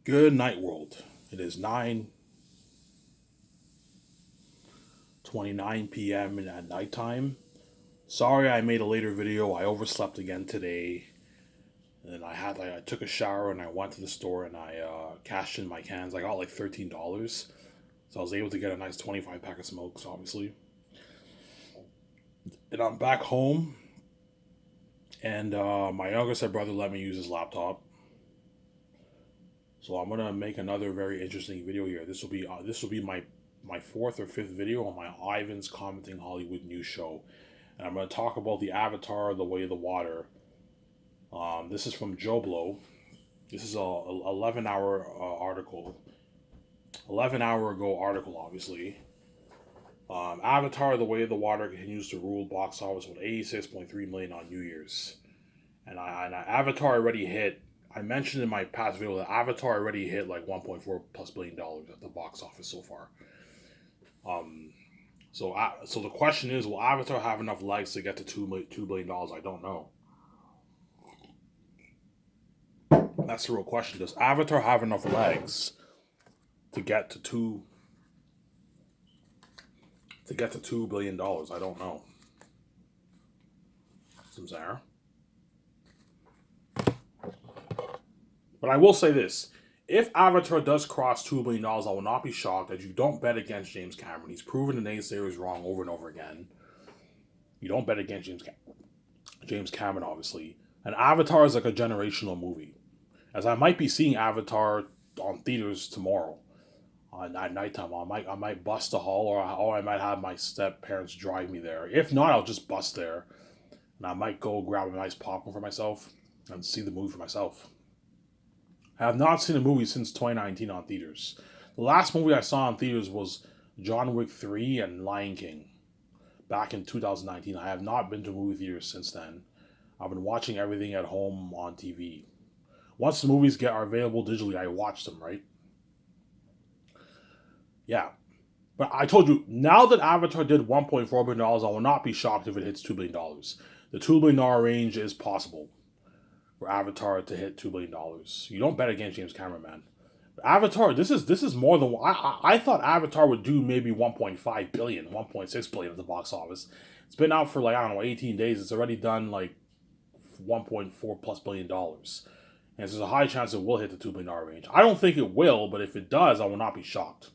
Good night, world. It is 9:29 p.m. at nighttime. Sorry I made a later video. I overslept again today. And then I took a shower and I went to the store and I cashed in my cans. I got like $13. So I was able to get a nice 25 pack of smokes, obviously. And I'm back home and my younger said brother let me use his laptop. So I'm gonna make another very interesting video here. This will be my fourth or fifth video on my Ivan's Commenting Hollywood News show, and I'm gonna talk about the Avatar: The Way of the Water. This is from Joe Blow. This is a 11-hour article, 11-hour ago article, obviously. Avatar: The Way of the Water continues to rule box office with 86.3 million on New Year's, and Avatar already hit. I mentioned in my past video that Avatar already hit like 1.4 plus billion dollars at the box office so far. So the question is, will Avatar have enough legs to get to $2 billion? I don't know. That's the real question. Does Avatar have enough legs to get to $2 billion? I don't know. Some Sarah. But I will say this. If Avatar does cross $2 billion, I will not be shocked that you don't bet against James Cameron. He's proven the naysayers wrong over and over again. You don't bet against James Cameron, obviously. And Avatar is like a generational movie. As I might be seeing Avatar on theaters tomorrow at nighttime. I might bust the hall, or I might have my step parents drive me there. If not, I'll just bust there. And I might go grab a nice popcorn for myself and see the movie for myself. I have not seen a movie since 2019 on theaters. The last movie I saw in theaters was John Wick 3 and Lion King back in 2019. I have not been to movie theaters since then. I've been watching everything at home on TV. Once the movies are available digitally, I watch them, right? Yeah. But I told you, now that Avatar did $1.4 billion, I will not be shocked if it hits $2 billion. The $2 billion range is possible for Avatar to hit $2 billion. You don't bet against James Cameron, man. But Avatar, this is more than I thought Avatar would do maybe 1.5 billion, 1.6 billion at the box office. It's been out for like, I don't know, 18 days. It's already done like 1.4 plus billion dollars. And there's a high chance it will hit the $2 billion range. I don't think it will, but if it does, I will not be shocked.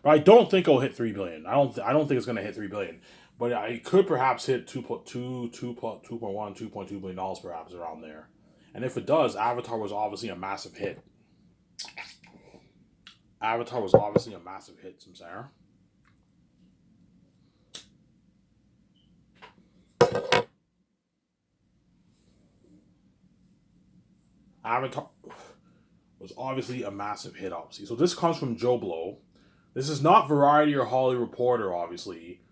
But I don't think it'll hit 3 billion. I don't think it's going to hit 3 billion. But it could perhaps hit 2.2 billion dollars perhaps around there. And if it does, Avatar was obviously a massive hit. Avatar was obviously a massive hit, some Sarah. Avatar was obviously a massive hit, obviously. So this comes from Joe Blow. This is not Variety or Hollywood Reporter, obviously,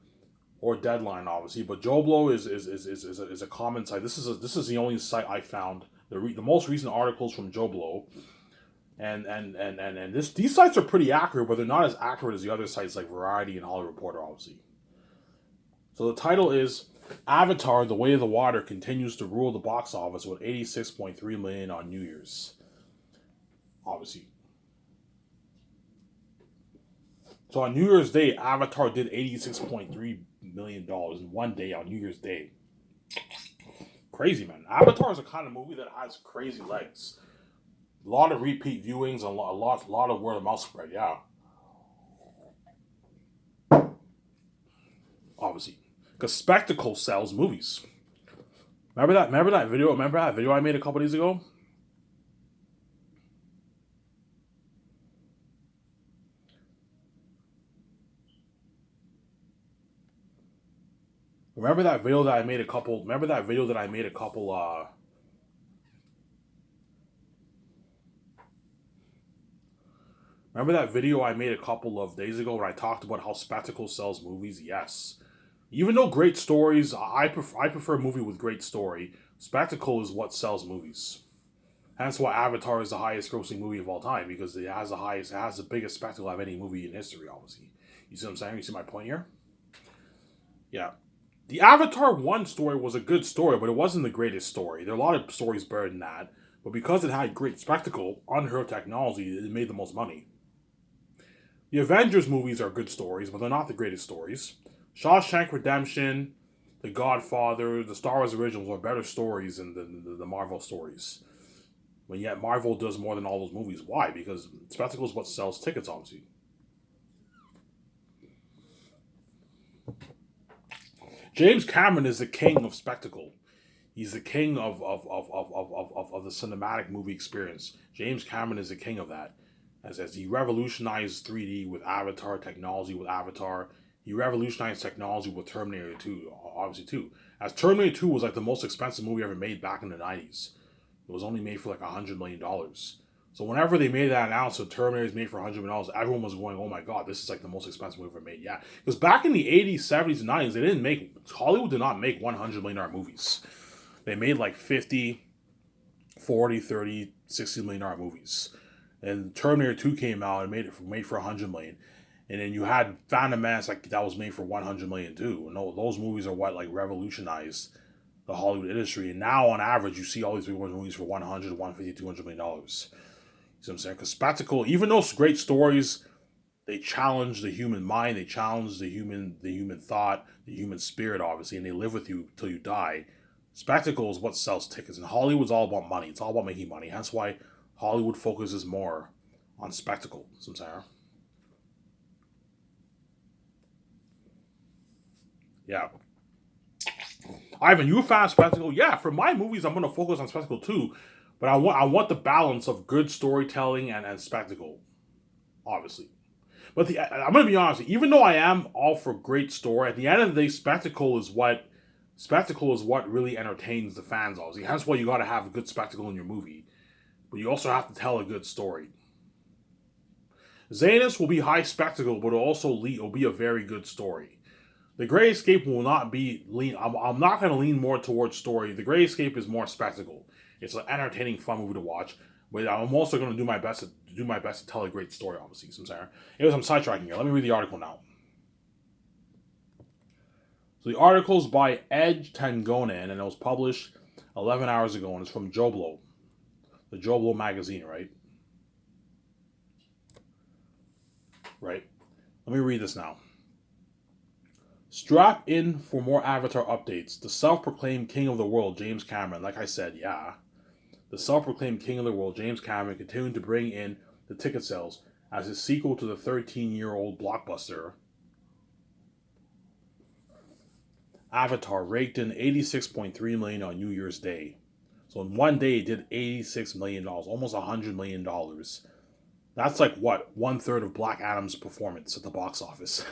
or Deadline, obviously. But Joe Blow is a common site. This is the only site I found. The most recent articles from Joe Blow, and these sites are pretty accurate, but they're not as accurate as the other sites like Variety and Hollywood Reporter, obviously. So the title is Avatar: The Way of the Water continues to rule the box office with 86.3 million on New Year's. Obviously. So on New Year's Day, Avatar did $86.3 million in one day on New Year's Day. Crazy, man. Avatar is a kind of movie that has crazy legs. A lot of repeat viewings, a lot of word of mouth spread, yeah. Obviously. Because spectacle sells movies. Remember that video? Remember that video I made a couple days ago? Remember that video that I made a couple remember that video that I made a couple Remember that video I made a couple of days ago when I talked about how spectacle sells movies? Yes. Even though great stories, I prefer a movie with great story. Spectacle is what sells movies. Hence why Avatar is the highest grossing movie of all time, because it has the biggest spectacle of any movie in history, obviously. You see what I'm saying? You see my point here? Yeah. The Avatar 1 story was a good story, but it wasn't the greatest story. There are a lot of stories better than that. But because it had great spectacle, unheard technology, it made the most money. The Avengers movies are good stories, but they're not the greatest stories. Shawshank Redemption, The Godfather, the Star Wars originals are better stories than the Marvel stories. But yet Marvel does more than all those movies. Why? Because spectacle is what sells tickets, obviously. James Cameron is the king of spectacle. He's the king of the cinematic movie experience. James Cameron is the king of that. As he revolutionized 3D with Avatar technology with Avatar. He revolutionized technology with Terminator 2, obviously too. As Terminator 2 was like the most expensive movie ever made back in the 90s. It was only made for like $100 million. So whenever they made that announcement, Terminator is made for $100 million, everyone was going, "Oh my god, this is like the most expensive movie ever made." Yeah, because back in the 80s, 70s, and 90s, they didn't make Hollywood did not make $100 million movies. They made like 50, 40, 30, $60 million movies. And Terminator 2 came out and made for $100 million. And then you had Phantom Menace like that was made for $100 million too. And those movies are what like revolutionized the Hollywood industry. And now on average you see all these movies for 100, 150, $200 million. You see what I'm saying? Because spectacle, even those great stories, they challenge the human mind, they challenge the human thought, the human spirit, obviously, and they live with you till you die. Spectacle is what sells tickets, and Hollywood's all about money. It's all about making money. That's why Hollywood focuses more on spectacle. Sometimes, yeah. Ivan, you a fan of spectacle? Yeah, for my movies, I'm gonna focus on spectacle too, but I want the balance of good storytelling and spectacle, obviously. But I'm gonna be honest. Even though I am all for great story, at the end of the day, spectacle is what really entertains the fans. Obviously, hence why you got to have a good spectacle in your movie, but you also have to tell a good story. Zanus will be high spectacle, but it'll be a very good story. The Great Escape will not be lean. I'm not going to lean more towards story. The Great Escape is more spectacle. It's an entertaining, fun movie to watch. But I'm also going to do my best to tell a great story. Obviously, I'm sidetracking here. Let me read the article now. So the article is by Edge Tengonen, and it was published 11 hours ago, and it's from Joblo, the Joblo magazine, right? Right. Let me read this now. Strap in for more Avatar updates. The self-proclaimed king of the world, James Cameron, like I said, yeah. The self-proclaimed king of the world, James Cameron, continued to bring in the ticket sales as his sequel to the 13-year-old blockbuster Avatar raked in $86.3 million on New Year's Day. So in one day, it did $86 million, almost $100 million. That's like what? One third of Black Adam's performance at the box office.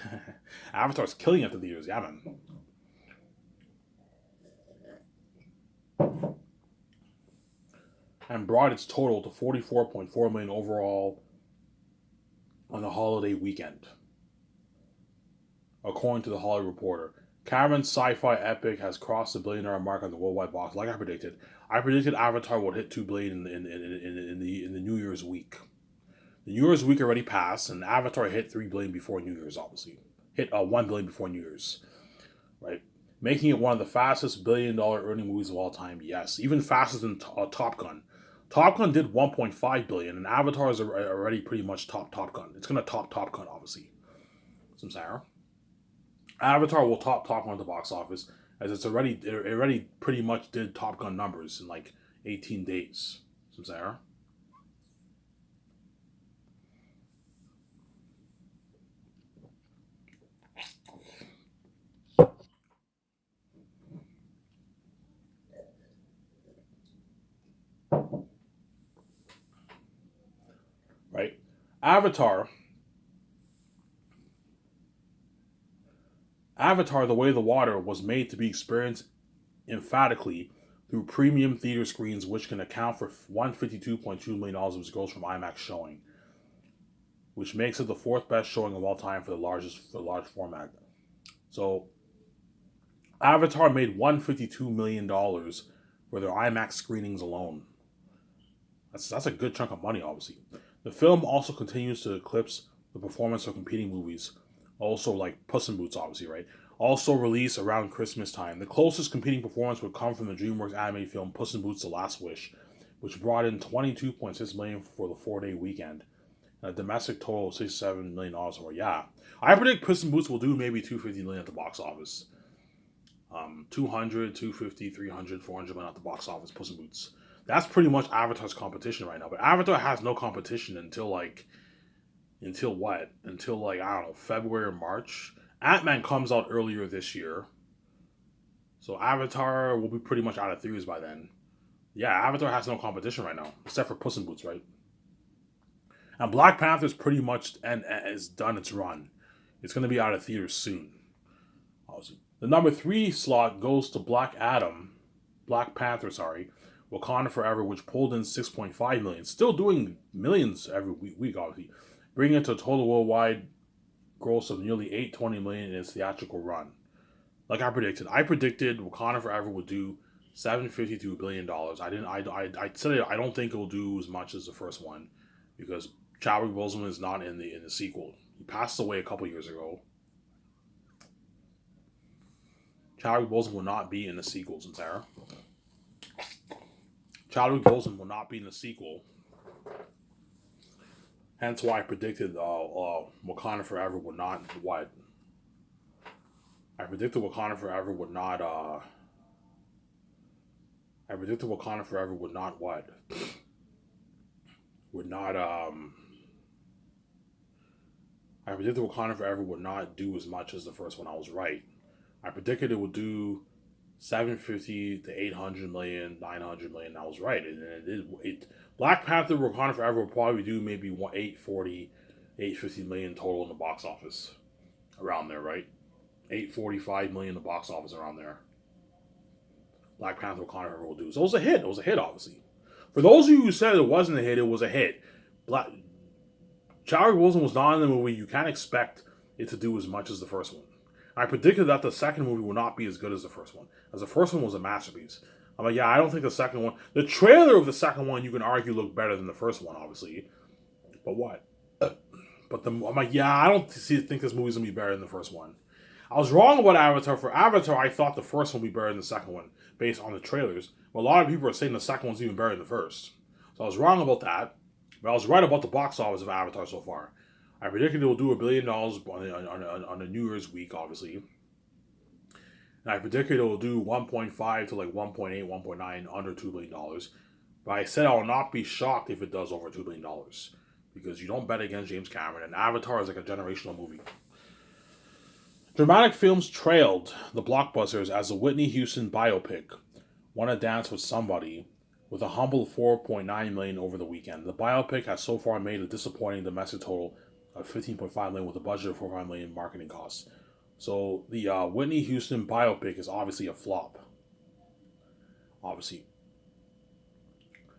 Avatar's killing it at the theaters, yeah, man. And brought its total to 44.4 million overall on the holiday weekend, according to the Hollywood Reporter. Cameron's sci-fi epic has crossed the billion-dollar mark on the worldwide box, like I predicted. I predicted Avatar would hit 2 billion in the New Year's week. The New Year's week already passed, and Avatar hit 3 billion before New Year's. Obviously, hit 1 billion before New Year's, right? Making it one of the fastest billion-dollar earning movies of all time. Yes, even faster than Top Gun. Top Gun did 1.5 billion, and Avatar is already pretty much Top Gun. It's gonna top Top Gun, obviously. Some Sarah. Avatar will top Top Gun at the box office, as it already pretty much did Top Gun numbers in like 18 days. Some Sarah. Right? Avatar, Avatar: The Way of the Water was made to be experienced emphatically through premium theater screens, which can account for $152.2 million of its gross from IMAX showing, which makes it the fourth best showing of all time for the large format. So Avatar made $152 million for their IMAX screenings alone. That's a good chunk of money, obviously. The film also continues to eclipse the performance of competing movies, also like Puss in Boots, obviously, right? Also released around Christmas time. The closest competing performance would come from the DreamWorks animated film Puss in Boots: The Last Wish, which brought in $22.6 million for the 4-day weekend, and a domestic total of $67 million. Or yeah, I predict Puss in Boots will do maybe $250 million at the box office. 200, 250, 300, 400 million at the box office. Puss in Boots. That's pretty much Avatar's competition right now. But Avatar has no competition until what? Until like, I don't know, February or March. Ant-Man comes out earlier this year. So Avatar will be pretty much out of theaters by then. Yeah, Avatar has no competition right now, except for Puss in Boots, right? And Black Panther's pretty much and is done its run. It's going to be out of theaters soon. The number 3 slot goes to Black Panther, Wakanda Forever, which pulled in 6.5 million. Still doing millions every week, obviously. Bringing it to a total worldwide gross of nearly $820 million in its theatrical run. Like I predicted Wakanda Forever would do $750 to $1 billion. I said I don't think it will do as much as the first one because Chadwick Boseman is not in the sequel. He passed away a couple years ago. Chadwick Boseman will not be in the sequels, and Sarah. Chadwick Boseman will not be in the sequel. Hence why I predicted Wakanda Forever would not what? I predicted Wakanda Forever would not what? I predicted Wakanda Forever would not do as much as the first one. I was right. I predicted it would do 750 to 800 million, 900 million. I was right. Black Panther Wakanda Forever will probably do maybe 840, 850 million total in the box office. Around there, right? 845 million in the box office around there. Black Panther Wakanda Forever will do. So it was a hit. It was a hit, obviously. For those of you who said it wasn't a hit, it was a hit. Chadwick Boseman was not in the movie. You can't expect it to do as much as the first one. I predicted that the second movie will not be as good as the first one, as the first one was a masterpiece. I'm like, yeah, I don't think the second one... The trailer of the second one, you can argue, looked better than the first one, obviously. But what? I'm like, yeah, I don't think this movie's going to be better than the first one. I was wrong about Avatar. For Avatar, I thought the first one would be better than the second one, based on the trailers. But a lot of people are saying the second one's even better than the first. So I was wrong about that. But I was right about the box office of Avatar so far. I predicted it will do $1 billion on the New Year's week, obviously. And I predicted it will do 1.5 to like 1.8, 1.9, under $2 billion. But I said I will not be shocked if it does over $2 billion. Because you don't bet against James Cameron. And Avatar is like a generational movie. Dramatic films trailed the blockbusters as the Whitney Houston biopic, Wanna Dance with Somebody, with a humble $4.9 million over the weekend. The biopic has so far made a disappointing domestic total of $15.5 million with a budget of $4.5 million in marketing costs. So the Whitney Houston biopic is obviously a flop. Obviously.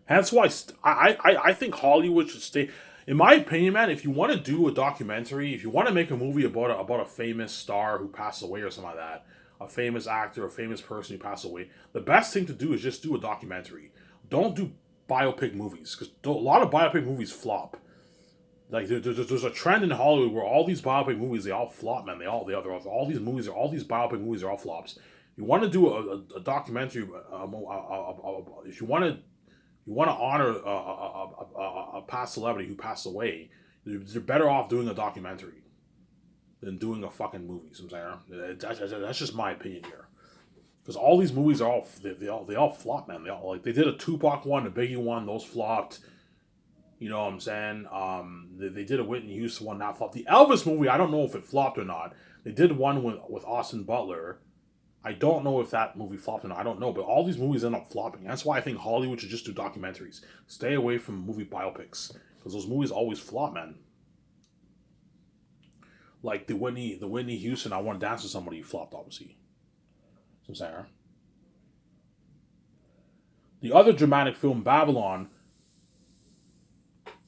Hence why I think Hollywood should stay. In my opinion, man, if you want to do a documentary, if you want to make a movie about a famous star who passed away or something like that, a famous actor, a famous person who passed away, the best thing to do is just do a documentary. Don't do biopic movies, because a lot of biopic movies flop. Like there's a trend in Hollywood where all these biopic movies, they all flop, man. All these biopic movies are all flops. You want to do a documentary, if you want to honor a past celebrity who passed away, you're better off doing a documentary than doing a fucking movie. So that's just my opinion here. Because all these movies are they all flop, man. They did a Tupac one, a Biggie one, those flopped. You know what I'm saying? They did a Whitney Houston one, that flopped. The Elvis movie, I don't know if it flopped or not. They did one with Austin Butler. I don't know if that movie flopped or not. I don't know. But all these movies end up flopping. That's why I think Hollywood should just do documentaries. Stay away from movie biopics. Because those movies always flop, man. Like the Whitney Houston, I Want to Dance with Somebody flopped, obviously. So Sarah. The other dramatic film, Babylon,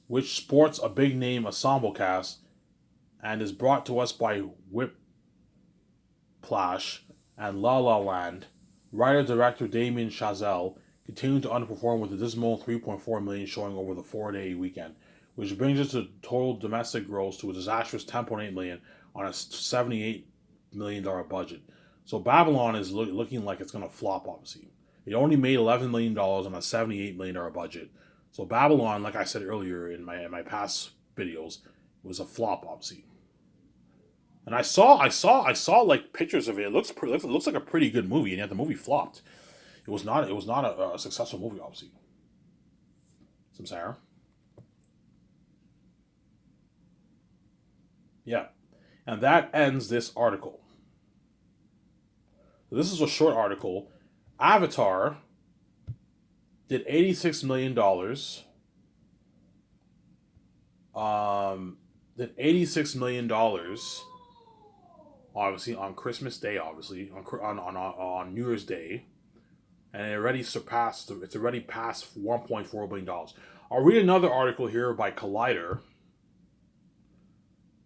which sports a big name ensemble cast and is brought to us by Whiplash and La La Land, writer-director Damien Chazelle continued to underperform with a dismal $3.4 million showing over the 4-day weekend, which brings its total domestic gross to a disastrous $10.8 million on a $78 million budget. So Babylon is looking like it's going to flop, obviously. It only made $11 million on a $78 million budget. So Babylon, like I said earlier in my past videos, was a flop, obviously. And I saw like pictures of it. It looks like a pretty good movie, and yet the movie flopped. It was not a successful movie, obviously. Some Sarah. Yeah. And that ends this article. So this is a short article. Avatar did $86 million. Did $86 million. Obviously on Christmas Day, obviously on New Year's Day, and it already surpassed. It's already past $1.4 billion. I'll read another article here by Collider.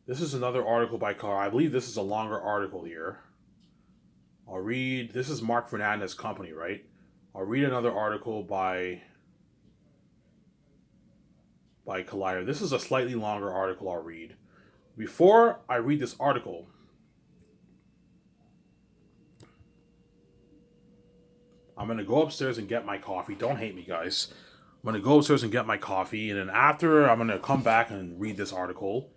This is another article by Collider. I believe this is a longer article here. I'll read. This is Mark Fernandez's company, right? I'll read another article by Collider. This is a slightly longer article I'll read. Before I read this article, I'm going to go upstairs and get my coffee. Don't hate me, guys. I'm going to go upstairs and get my coffee, and then after, I'm going to come back and read this article.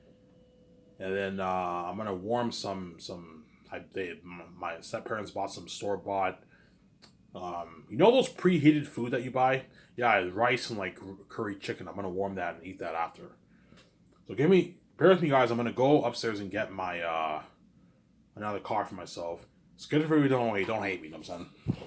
And then I'm going to warm my step parents bought some store-bought, you know those preheated food that you buy? Yeah, rice and like curry chicken. I'm going to warm that and eat that after. So bear with me, guys. I'm going to go upstairs and get my, another car for myself. It's good for you, don't hate me, you know what I'm saying?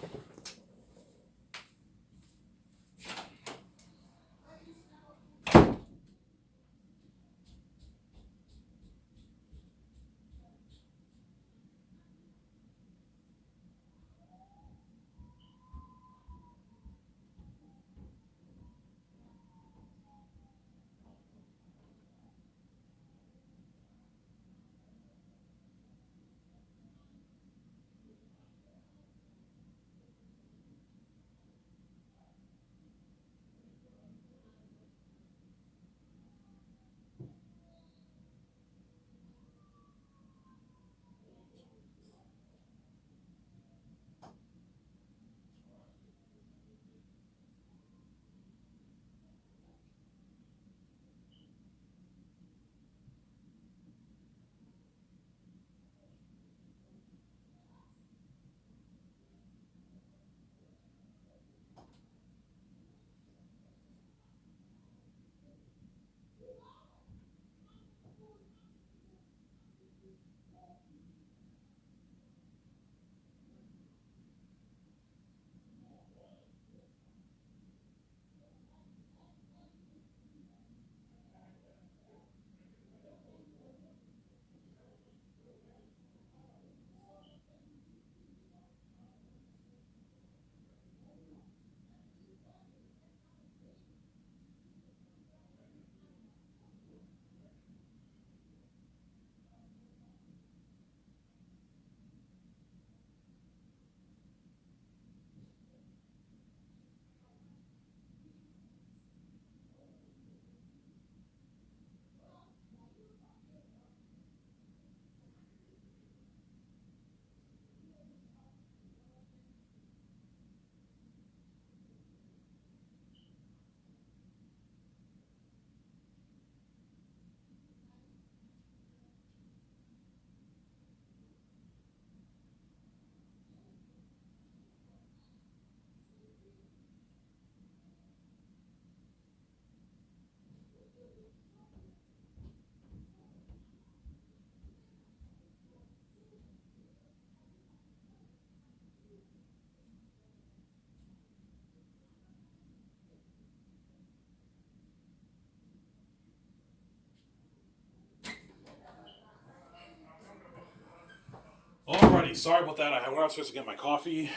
Alrighty, sorry about that. I went upstairs to get my coffee.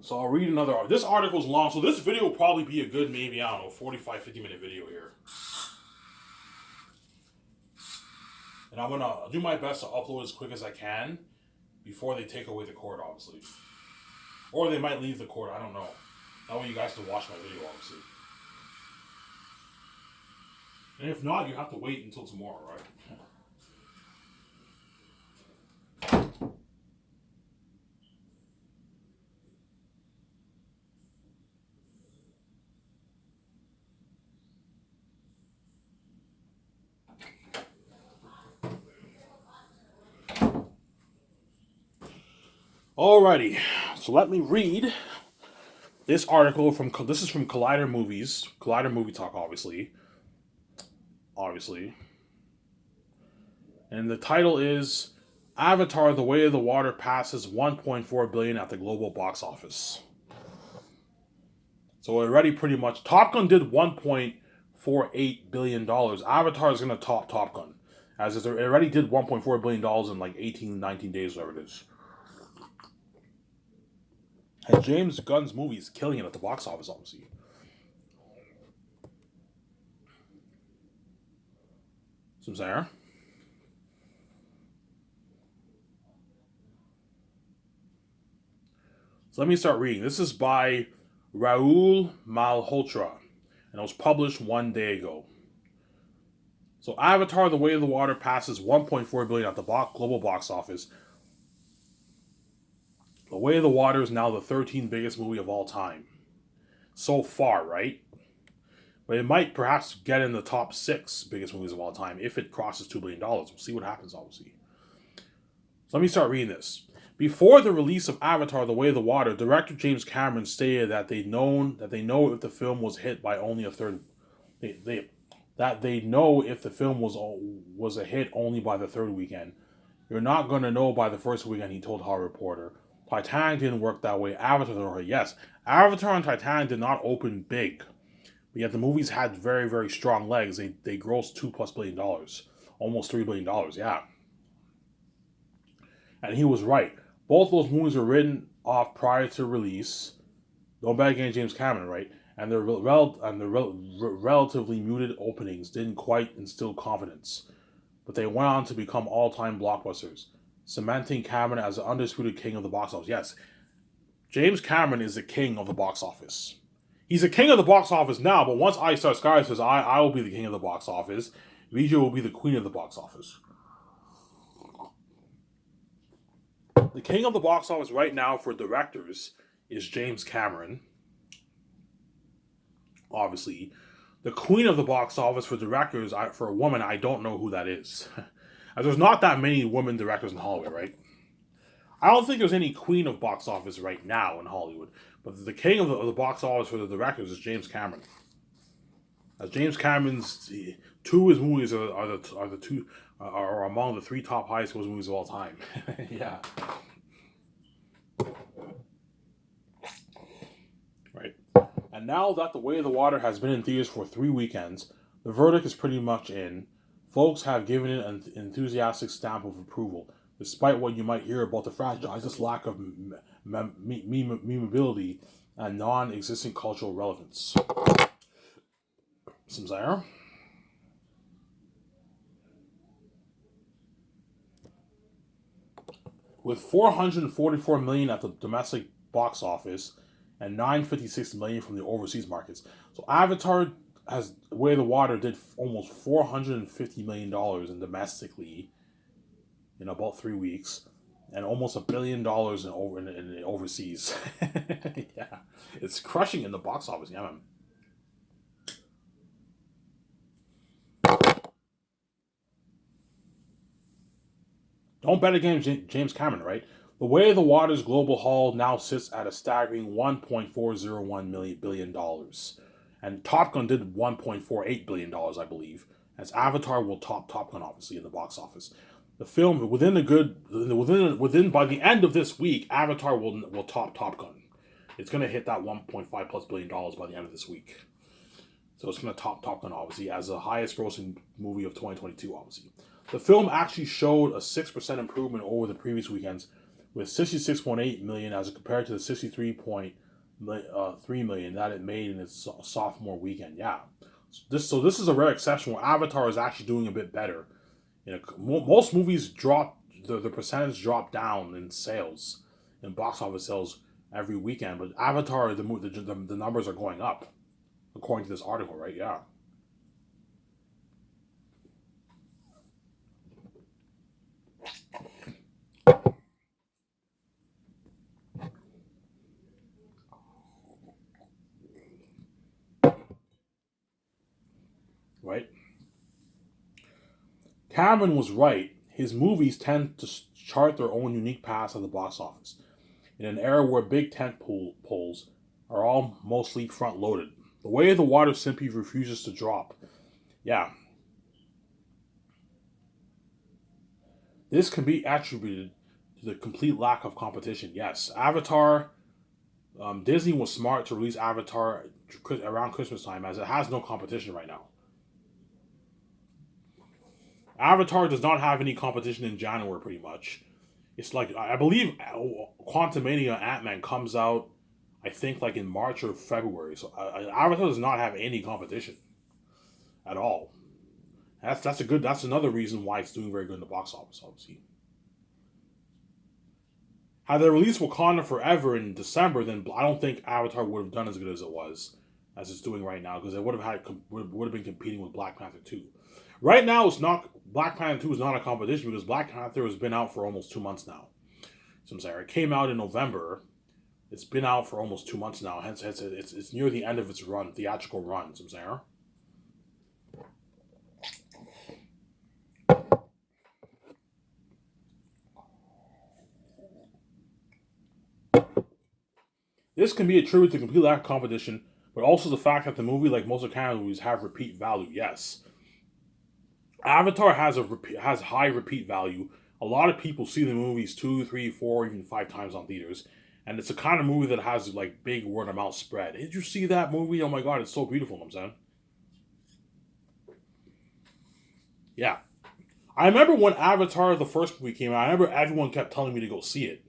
So I'll read another. This article's long, so this video will probably be a good, maybe, I don't know, 45, 50-minute video here. And I'm going to do my best to upload as quick as I can before they take away the cord, obviously. Or they might leave the cord, I don't know. That way you guys can watch my video, obviously. And if not, you have to wait until tomorrow, right? Alrighty, so let me read this article this is from Collider Movies, Collider Movie Talk, obviously, and the title is Avatar: The Way of the Water passes 1.4 billion at the global box office. So already pretty much Top Gun did 1.48 billion dollars. Avatar is going to top Top Gun, as it already did 1.4 billion dollars in like 18, 19 days, whatever it is. And James Gunn's movie is killing it at the box office, obviously. So, Sarah. So let me start reading. This is by Raul Malhotra, and it was published 1 day ago. So Avatar: The Way of the Water passes 1.4 billion at the global box office. The Way of the Water is now the 13th biggest movie of all time. So far, right? But it might perhaps get in the top 6 biggest movies of all time if it crosses $2 billion. We'll see what happens, obviously. So let me start reading this. Before the release of Avatar: The Way of the Water, director James Cameron stated that they know if the film was hit by only a third. They know if the film was a hit only by the third weekend. You're not going to know by the first weekend, he told Hollywood Reporter. Titanic didn't work that way. Avatar, yes. Avatar and Titanic did not open big. But yet the movies had very, very strong legs. They grossed $2+ billion. Almost $3 billion, yeah. And he was right. Both those movies were written off prior to release. Don't bet against James Cameron, right? And their relatively muted openings didn't quite instill confidence. But they went on to become all-time blockbusters, cementing Cameron as the undisputed king of the box office. Yes, James Cameron is the king of the box office. He's the king of the box office now, but once Ice Star Sky says I will be the king of the box office, Vijay will be the queen of the box office. The king of the box office right now for directors is James Cameron. Obviously. The queen of the box office for directors, for a woman, I don't know who that is. There's not that many women directors in Hollywood, right? I don't think there's any queen of box office right now in Hollywood. But the king of the box office for the directors is James Cameron. As James Cameron's two of his movies are among the 3 top highest grossing movies of all time. Yeah. Right. And now that The Way of the Water has been in theaters for 3 weekends, the verdict is pretty much in. Folks have given it an enthusiastic stamp of approval, despite what you might hear about the franchise, this lack of memeability and non-existent cultural relevance. Simzair? With $444 million at the domestic box office and $956 million from the overseas markets. So Avatar has Way of the Water did almost $450 million in domestically in about 3 weeks, and almost $1 billion in overseas. Yeah, it's crushing in the box office. Yeah, man. Don't bet against James Cameron, right? The Way of the Water's global haul now sits at a staggering $1.401 billion. And Top Gun did $1.48 billion, I believe. As Avatar will top Top Gun, obviously, in the box office. The film, by the end of this week, Avatar will top Top Gun. It's going to hit that $1.5+ billion by the end of this week. So it's going to top Top Gun, obviously, as the highest grossing movie of 2022, obviously. The film actually showed a 6% improvement over the previous weekends, with 66.8 million as compared to the 63.3 million that it made in its sophomore weekend. Yeah, this is a rare exception where Avatar is actually doing a bit better. Most movies drop the percentage drop down in sales, in box office sales every weekend, but Avatar the numbers are going up, according to this article, right? Yeah. Right? Cameron was right. His movies tend to chart their own unique paths at the box office. in an era where big poles are all mostly front loaded. The Way of the Water simply refuses to drop. Yeah, this can be attributed to the complete lack of competition. Yes, Avatar. Disney was smart to release Avatar around Christmas time, as it has no competition right now. Avatar does not have any competition in January, pretty much. It's like I believe Quantumania Ant Man comes out, I think like in March or February. So Avatar does not have any competition at all. That's another reason why it's doing very good in the box office. Obviously, had they released Wakanda Forever in December, then I don't think Avatar would have done as good as it's doing right now, because it would have been competing with Black Panther 2. Right now, it's not Black Panther 2 is not a competition because Black Panther has been out for almost 2 months now. So I'm saying it came out in November. It's been out for almost 2 months now. Hence it's near the end of its theatrical run. So I'm saying. This can be attributed to complete lack of competition, but also the fact that the movie, like most of Canada movies, have repeat value. Yes, Avatar has high repeat value. A lot of people see the movies 2, 3, 4, even 5 times on theaters, and it's a kind of movie that has like big word of mouth spread. Did you see that movie? Oh my god, it's so beautiful. You know what I'm saying, yeah. I remember when Avatar the first movie came out. I remember everyone kept telling me to go see it.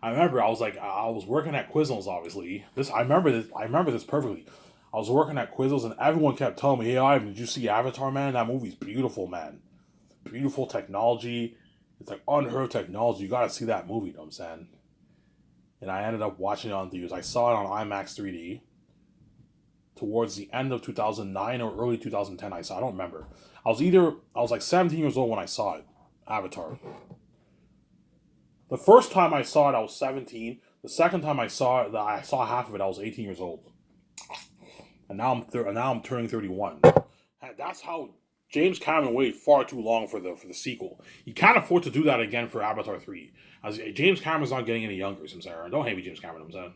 I remember I was working at Quiznos, obviously. I remember this perfectly. I was working at Quiznos and everyone kept telling me, "Hey Ivan, did you see Avatar, man? That movie's beautiful, man. Beautiful technology. It's like unheard of technology. You gotta see that movie." You know what I'm saying? And I ended up watching it on theaters. I saw it on IMAX 3D towards the end of 2009 or early 2010. I don't remember. I was like 17 years old when I saw it, Avatar. The first time I saw it, I was 17. The second time I saw half of it, I was 18 years old. And now I'm turning 31. That's how James Cameron waited far too long for the sequel. He can't afford to do that again for Avatar 3. As James Cameron's not getting any younger, I'm saying. Don't hate me, James Cameron, I'm saying.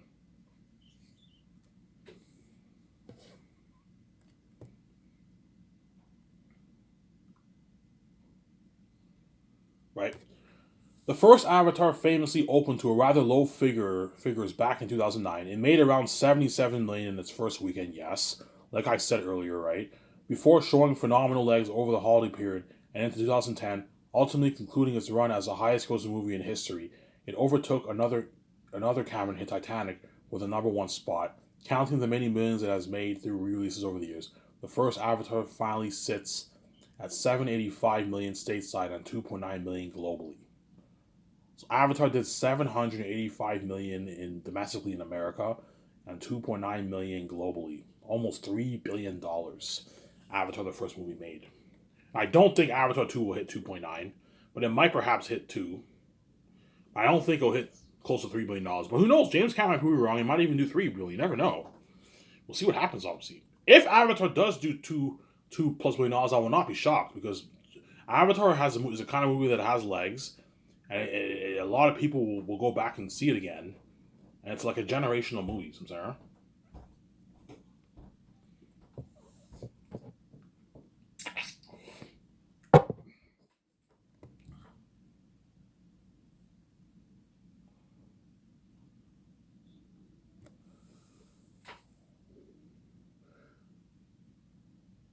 Right? The first Avatar famously opened to a rather low figures back in 2009. It made around 77 million in its first weekend, yes, like I said earlier, right? Before showing phenomenal legs over the holiday period and into 2010, ultimately concluding its run as the highest grossing movie in history. It overtook another Cameron hit, Titanic, with a number one spot, counting the many millions it has made through re-releases over the years. The first Avatar finally sits at 785 million stateside and 2.9 million globally. So Avatar did 785 million in domestically in America and 2.9 million globally. Almost $3 billion. Avatar, the first movie made. I don't think Avatar 2 will hit 2.9, but it might perhaps hit 2. I don't think it'll hit close to $3 billion. But who knows? James Cameron might be wrong. He might even do $3 billion. You never know. We'll see what happens, obviously. If Avatar does do two plus $1 billion, I will not be shocked, because Avatar is a kind of movie that has legs, and a lot of people will go back and see it again, and it's like a generational movie. I'm sorry.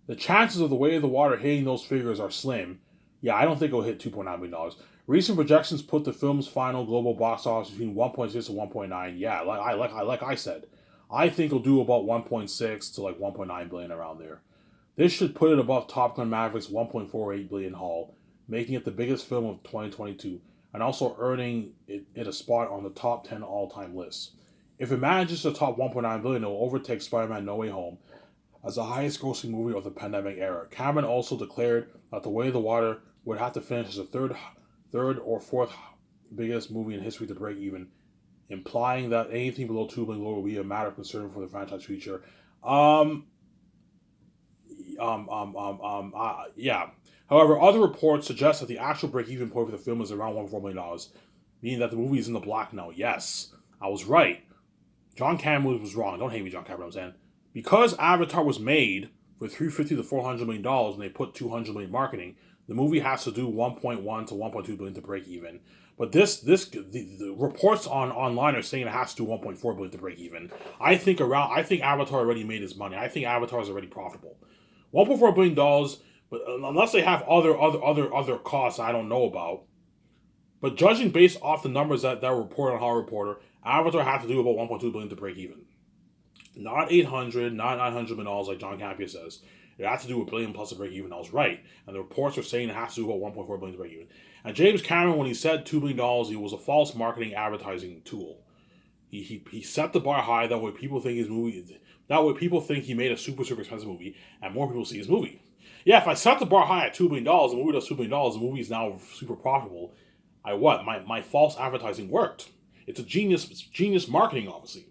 The chances of The Way of the Water hitting those figures are slim. Yeah, I don't think it'll hit $2.9 billion. Recent projections put the film's final global box office between 1.6 and 1.9. Yeah, like I said, I think it'll do about 1.6 to like 1.9 billion around there. This should put it above Top Gun Maverick's 1.48 billion haul, making it the biggest film of 2022, and also earning it a spot on the top 10 all-time list. If it manages to top 1.9 billion, it will overtake Spider-Man No Way Home as the highest grossing movie of the pandemic era. Cameron also declared that The Way of the Water would have to finish as the third or fourth biggest movie in history to break even, implying that anything below 2 billion will be a matter of concern for the franchise future. Um, yeah. However, other reports suggest that the actual break-even point for the film is around $1.4 million, meaning that the movie is in the black now. Yes, I was right. John Cameron was wrong. Don't hate me, John Cameron. I'm saying because Avatar was made for $350 to $400 million, and they put $200 million marketing, the movie has to do 1.1 to 1.2 billion to break even. But the reports online are saying it has to do 1.4 billion to break even. I think Avatar already made its money. I think Avatar is already profitable. $1.4 billion, but unless they have other costs I don't know about. But judging based off the numbers that were reported on Hollywood Reporter, Avatar had to do about 1.2 billion to break even. Not 800, not $900 like John Campea says. It had to do a billion plus to break even. I was right. And the reports are saying it has to do about 1.4 billion to break even. And James Cameron, when he said $2 billion, it was a false marketing advertising tool. He set the bar high, that way people think he made a super expensive movie, and more people see his movie. Yeah, if I set the bar high at $2 billion, the movie does $2 billion, the movie is now super profitable. My false advertising worked. It's genius marketing, obviously.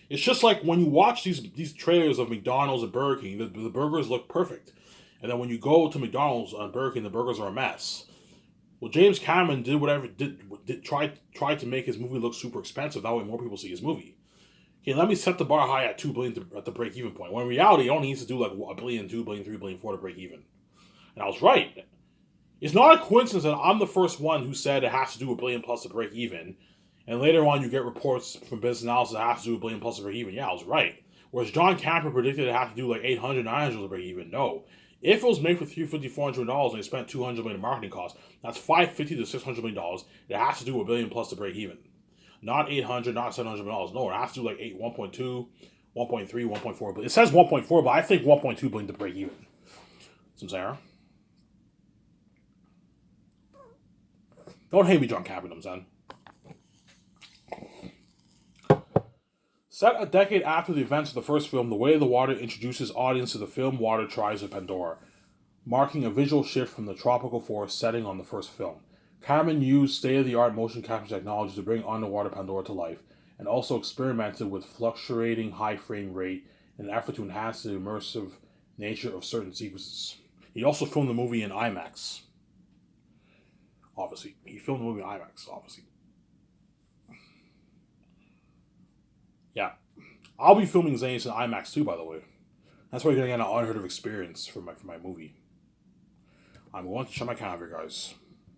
It's just like when you watch these trailers of McDonald's and Burger King, the burgers look perfect. And then when you go to McDonald's and Burger King, the burgers are a mess. Well, James Cameron tried to make his movie look super expensive. That way more people see his movie. Okay, let me set the bar high at $2 billion at the break even point. When in reality, it only needs to do like $1 billion, $2 billion, $3 billion, $4 to break even. And I was right. It's not a coincidence that I'm the first one who said it has to do $1 billion plus to break even. And later on, you get reports from Business Analysis that it has to do $1 billion plus to break even. Yeah, I was right. Whereas John Cameron predicted it had to do like 800, 900 to break even. No. If it was made for $350, $400 and they spent $200 million in marketing costs, that's $550 to $600 million. It has to do $1 billion plus to break even. Not 800, not $700 million. No, it has to do like 1.2, 1.3, 1.4 billion. It says 1.4, but I think 1.2 billion to break even. Some Sarah. Don't hate me, John Cameron, I'm saying. Set a decade after the events of the first film, The Way of the Water introduces audience to the film Water Tribes of Pandora, marking a visual shift from the tropical forest setting on the first film. Cameron used state-of-the-art motion capture technology to bring underwater Pandora to life, and also experimented with fluctuating high frame rate in an effort to enhance the immersive nature of certain sequences. He also filmed the movie in IMAX. Obviously. He filmed the movie in IMAX, obviously. Yeah. I'll be filming Zanis in IMAX too, by the way. That's why you're going to get an unheard of experience for my movie. I'm going to check my calendar, guys.